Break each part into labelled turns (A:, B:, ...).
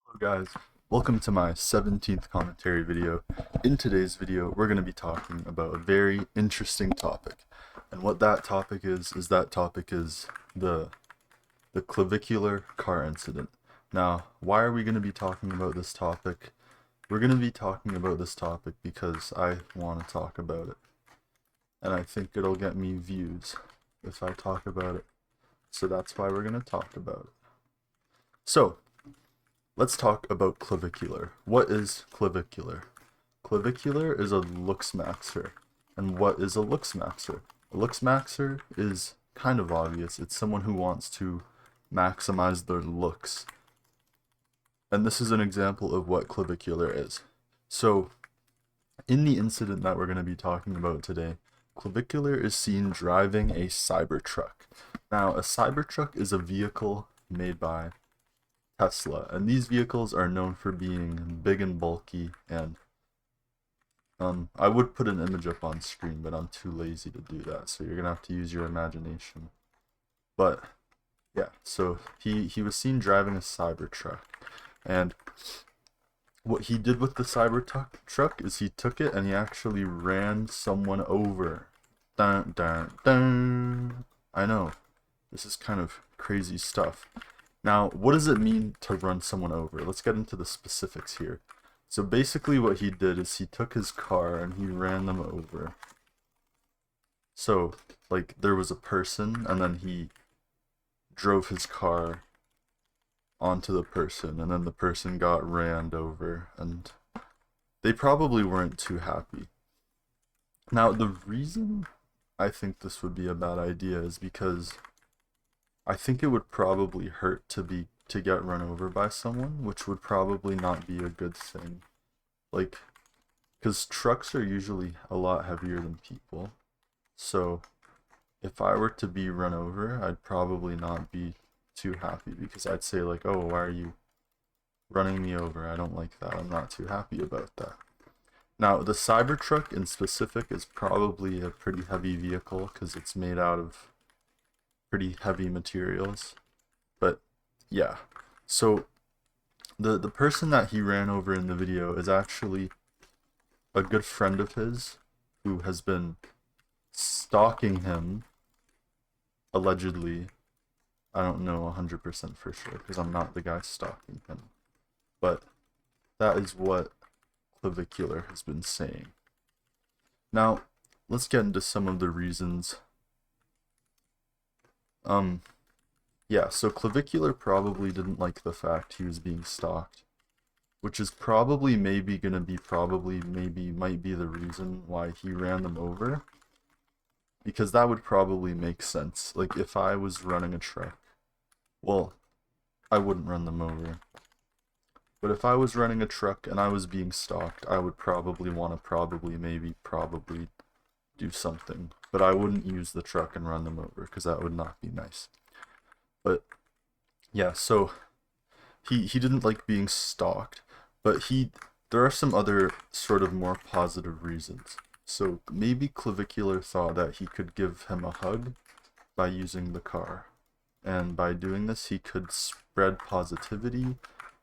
A: Hello guys, welcome to my 17th commentary video. In today's video, we're going to be talking about a very interesting topic. And what that topic is the clavicular car incident. Now, why are we going to be talking about this topic? We're going to be talking about this topic because I want to talk about it. And I think it'll get me views if I talk about it. So that's why we're going to talk about it. So, let's talk about clavicular. What is clavicular? Clavicular is a looks maxer. And what is a looks maxer? A looks maxer is kind of obvious. It's someone who wants to maximize their looks. And this is an example of what clavicular is. So, in the incident that we're going to be talking about today, clavicular is seen driving a Cybertruck. Now, a Cybertruck is a vehicle made by Tesla, and these vehicles are known for being big and bulky, and I would put an image up on screen, but I'm too lazy to do that, so you're gonna have to use your imagination. But yeah, so he was seen driving a Cybertruck, and what he did with the Cybertruck is he took it and he actually ran someone over. Dun dun dun. I know, this is kind of crazy stuff. Now, what does it mean to run someone over? Let's get into the specifics here. So basically what he did is he took his car and he ran them over. So, like, there was a person and then he drove his car onto the person and then the person got ran over and they probably weren't too happy. Now, the reason I think this would be a bad idea is because I think it would probably hurt to get run over by someone, which would probably not be a good thing. Like, because trucks are usually a lot heavier than people. So, if I were to be run over, I'd probably not be too happy because I'd say like, "Oh, why are you running me over? I don't like that. I'm not too happy about that." Now, the Cybertruck in specific is probably a pretty heavy vehicle because it's made out of pretty heavy materials. But yeah, so the person that he ran over in the video is actually a good friend of his who has been stalking him allegedly. I don't know 100% for sure because I'm not the guy stalking him, but that is what clavicular has been saying. Now, let's get into some of the reasons. Yeah, so clavicular probably didn't like the fact he was being stalked, which is probably maybe gonna be might be the reason why he ran them over. Because that would probably make sense. Like if I was running a truck, well, I wouldn't run them over. But if I was running a truck and I was being stalked, I would probably want to probably do something. But I wouldn't use the truck and run them over because that would not be nice. But yeah, so he didn't like being stalked, but there are some other sort of more positive reasons. So maybe clavicular thought that he could give him a hug by using the car. And by doing this, he could spread positivity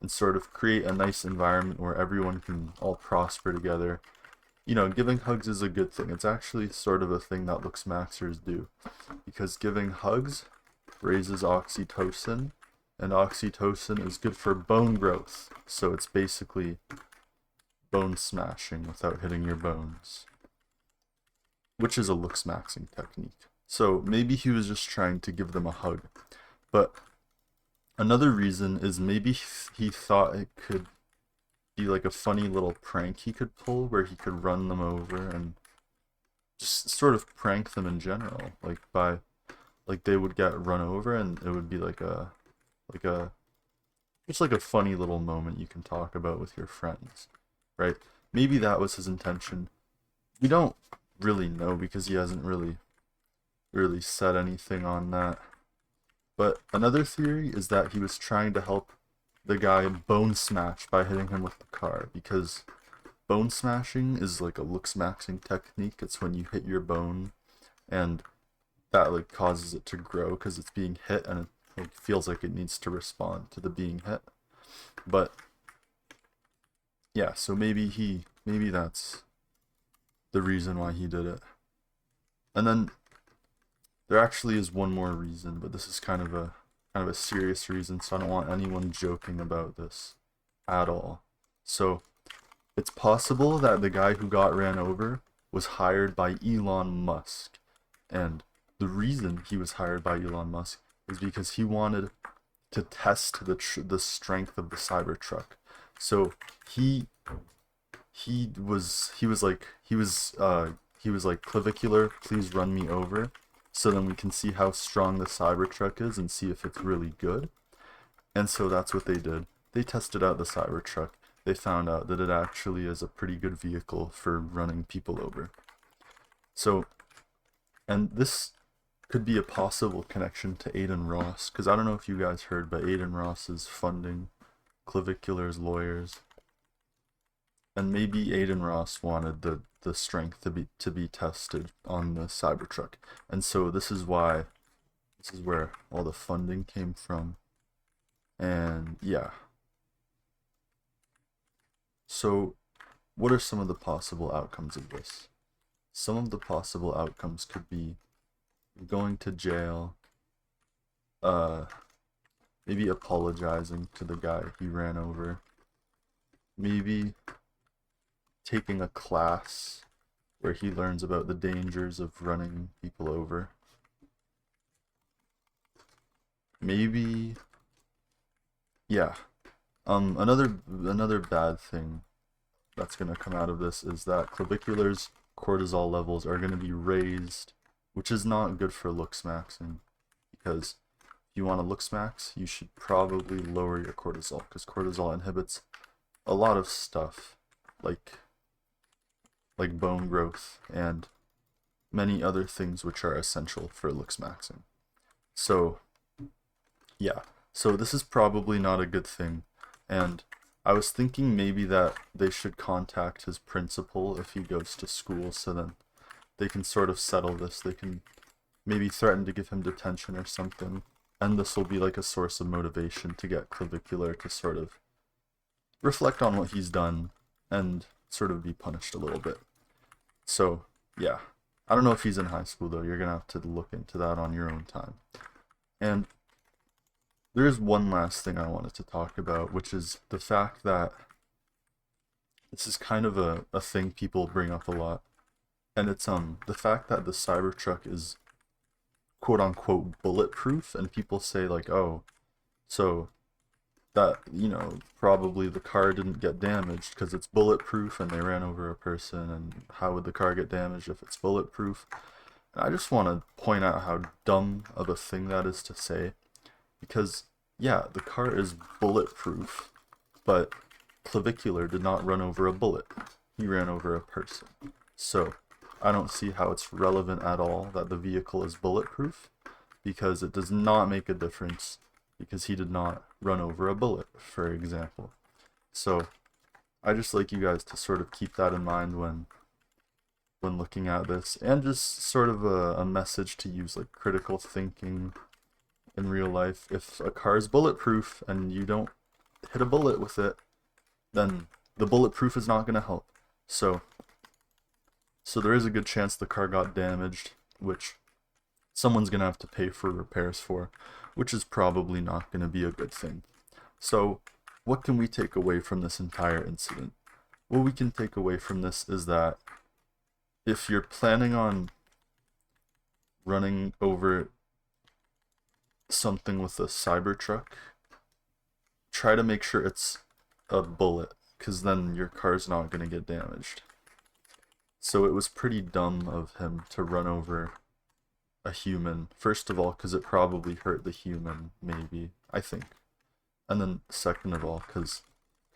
A: and sort of create a nice environment where everyone can all prosper together. You know, giving hugs is a good thing. It's actually sort of a thing that looks maxers do. Because giving hugs raises oxytocin, and oxytocin is good for bone growth. So it's basically bone smashing without hitting your bones, which is a looks maxing technique. So maybe he was just trying to give them a hug. But another reason is maybe he thought it could be like a funny little prank he could pull where he could run them over and just sort of prank them in general, like they would get run over and it would be like a just like a funny little moment you can talk about with your friends, right? Maybe that was his intention. We don't really know because he hasn't really said anything on that. But another theory is that he was trying to help the guy bone smash by hitting him with the car, because bone smashing is like a looks maxing technique. It's when you hit your bone and that like causes it to grow because it's being hit and it like, feels like it needs to respond to the being hit. But yeah, so maybe that's the reason why he did it. And then there actually is one more reason, but this is kind of a serious reason, so I don't want anyone joking about this at all. So it's possible that the guy who got ran over was hired by Elon Musk. And the reason he was hired by Elon Musk is because he wanted to test the strength of the Cybertruck. So he he was like, Clavicular, please run me over, so then we can see how strong the Cybertruck is and see if it's really good. And so that's what they did. They tested out the Cybertruck. They found out that it actually is a pretty good vehicle for running people over. So, and this could be a possible connection to Aiden Ross, because I don't know if you guys heard, but Aiden Ross is funding Clavicular's lawyers. And maybe Aiden Ross wanted the strength to be tested on the Cybertruck. And so this is where all the funding came from. And yeah. So what are some of the possible outcomes of this? Some of the possible outcomes could be going to jail, maybe apologizing to the guy he ran over, maybe taking a class where he learns about the dangers of running people over. Maybe, yeah. Another bad thing that's gonna come out of this is that Clavicular's cortisol levels are gonna be raised, which is not good for looks maxing, because if you want to looks max, you should probably lower your cortisol, because cortisol inhibits a lot of stuff, like bone growth and many other things which are essential for looks maxing. So yeah, so this is probably not a good thing, and I was thinking maybe that they should contact his principal if he goes to school, so then they can sort of settle this. They can maybe threaten to give him detention or something, and this will be like a source of motivation to get Clavicular to sort of reflect on what he's done and sort of be punished a little bit. So yeah, I don't know if he's in high school though. You're gonna have to look into that on your own time. And there is one last thing I wanted to talk about, which is the fact that this is kind of a thing people bring up a lot, and it's the fact that the Cybertruck is quote unquote bulletproof, and people say like, oh, so that, you know, probably the car didn't get damaged because it's bulletproof and they ran over a person, and how would the car get damaged if it's bulletproof? And I just want to point out how dumb of a thing that is to say, because yeah, the car is bulletproof, but Clavicular did not run over a bullet. He ran over a person. So I don't see how it's relevant at all that the vehicle is bulletproof, because it does not make a difference, because he did not run over a bullet, for example. So I just like you guys to sort of keep that in mind when looking at this, and just sort of a message to use like critical thinking in real life. If a car is bulletproof and you don't hit a bullet with it, then the bulletproof is not going to help. So there is a good chance the car got damaged, which someone's going to have to pay for repairs for, which is probably not going to be a good thing. So what can we take away from this entire incident? What we can take away from this is that if you're planning on running over something with a Cybertruck, try to make sure it's a bullet, because then your car's not going to get damaged. So it was pretty dumb of him to run over a human, first of all, because it probably hurt the human, maybe, I think. And then second of all, because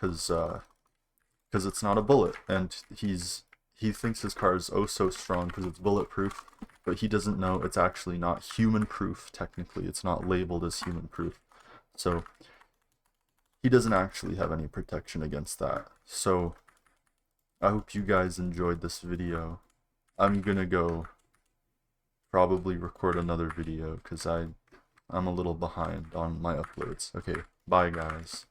A: it's not a bullet, and he thinks his car is oh so strong because it's bulletproof, but he doesn't know it's actually not human proof. Technically, it's not labeled as human proof, so he doesn't actually have any protection against that. So I hope you guys enjoyed this video. I'm gonna go probably record another video because I'm a little behind on my uploads. Okay, bye guys.